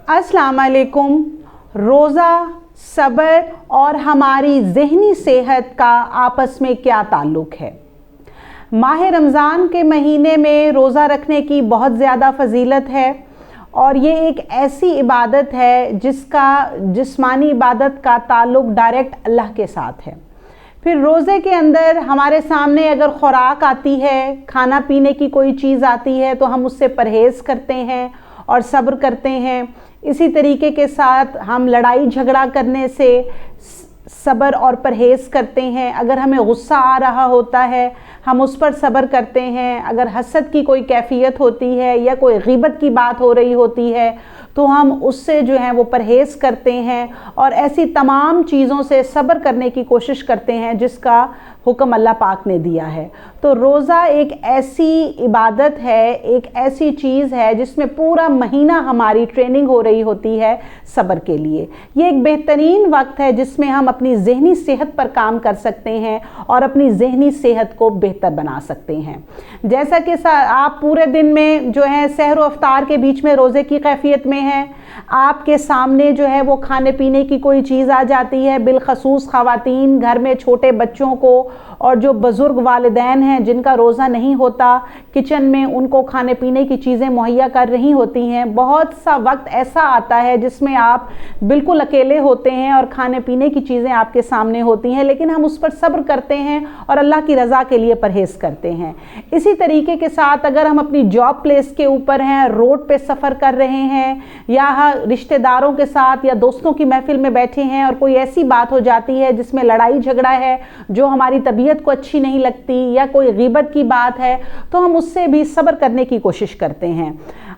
अस्सलाम वालेकुम। रोज़ा, सब्र और हमारी ज़हनी सेहत का आपस में क्या ताल्लुक़ है? माह रमज़ान के महीने में रोज़ा रखने की बहुत ज़्यादा फ़जीलत है और ये एक ऐसी इबादत है जिसका जिस्मानी इबादत का ताल्लुक़ डायरेक्ट अल्लाह के साथ है। फिर रोज़े के अंदर हमारे सामने अगर ख़ुराक आती है, खाना पीने की कोई चीज़ आती है तो हम उससे परहेज़ करते हैं और सब्र करते हैं। इसी तरीके के साथ हम लड़ाई झगड़ा करने से सब्र और परहेज़ करते हैं। अगर हमें गुस्सा आ रहा होता है हम उस पर सब्र करते हैं। अगर हसद की कोई कैफ़ियत होती है या कोई ग़ीबत की बात हो रही होती है तो हम उससे जो है वो परहेज़ करते हैं और ऐसी तमाम चीज़ों से सब्र करने की कोशिश करते हैं जिसका हुक्म अल्लाह पाक ने दिया है। तो रोज़ा एक ऐसी इबादत है, एक ऐसी चीज़ है जिसमें पूरा महीना हमारी ट्रेनिंग हो रही होती है सब्र के लिए। ये एक बेहतरीन वक्त है जिसमें हम अपनी ज़हनी सेहत पर काम कर सकते हैं और अपनी ज़हनी सेहत को बेहतर बना सकते हैं। जैसा कि आप पूरे दिन में जो है सहर व अफ्तार के बीच में रोज़े की कैफियत में हैं, आपके सामने जो है वो खाने पीने की कोई चीज़ आ जाती है, बिलखसूस ख़वातीन घर में छोटे बच्चों को और जो बुज़ुर्ग वालिदैन हैं जिनका रोज़ा नहीं होता, किचन में उनको खाने पीने की चीज़ें मुहैया कर रही होती हैं। बहुत सा वक्त ऐसा आता है जिसमें आप बिल्कुल अकेले होते हैं और खाने पीने की चीज़ें आपके सामने होती हैं, लेकिन हम उस पर सब्र करते हैं और अल्लाह की रज़ा के लिए परहेज़ करते हैं। इसी तरीके के साथ अगर हम अपनी जॉब प्लेस के ऊपर हैं, रोड पे सफ़र कर रहे हैं या रिश्तेदारों के साथ या दोस्तों की महफिल में बैठे हैं और कोई ऐसी बात हो जाती है जिसमें लड़ाई झगड़ा है जो हमारी तबीयत को अच्छी नहीं लगती या कोई ग़ीबत की बात है, तो हम उससे भी सब्र करने की कोशिश करते हैं।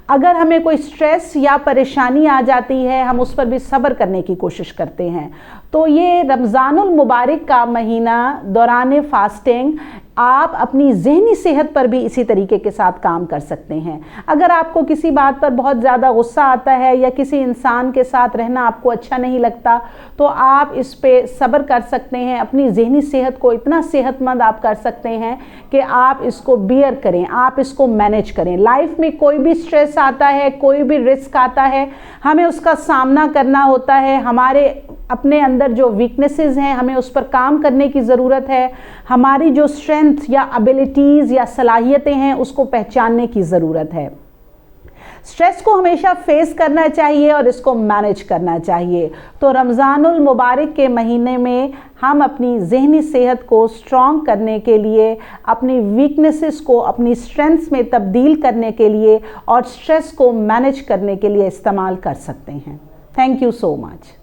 अगर हमें कोई स्ट्रेस या परेशानी आ जाती है हम उस पर भी सब्र करने की कोशिश करते हैं। तो ये रमज़ानुल मुबारक का महीना दौरान फास्टिंग आप अपनी ज़हनी सेहत पर भी इसी तरीके के साथ काम कर सकते हैं। अगर आपको किसी बात पर बहुत ज़्यादा गुस्सा आता है या किसी इंसान के साथ रहना आपको अच्छा नहीं लगता तो आप इस पे सब्र कर सकते हैं। अपनी ज़हनी सेहत को इतना सेहतमंद आप कर सकते हैं कि आप इसको बियर करें, आप इसको मैनेज करें। लाइफ में कोई भी स्ट्रेस आता है, कोई भी रिस्क आता है, हमें उसका सामना करना होता है। हमारे अपने अंदर जो वीकनेसेस हैं हमें उस पर काम करने की ज़रूरत है। हमारी जो स्ट्रेंथ या एबिलिटीज़ या सलाहियतें हैं उसको पहचानने की ज़रूरत है। स्ट्रेस को हमेशा फेस करना चाहिए और इसको मैनेज करना चाहिए। तो रमज़ानुल मुबारक के महीने में हम अपनी ज़हनी सेहत को स्ट्रॉन्ग करने के लिए, अपनी वीकनेसेस को अपनी स्ट्रेंथ्स में तब्दील करने के लिए और स्ट्रेस को मैनेज करने के लिए इस्तेमाल कर सकते हैं। Thank you so much.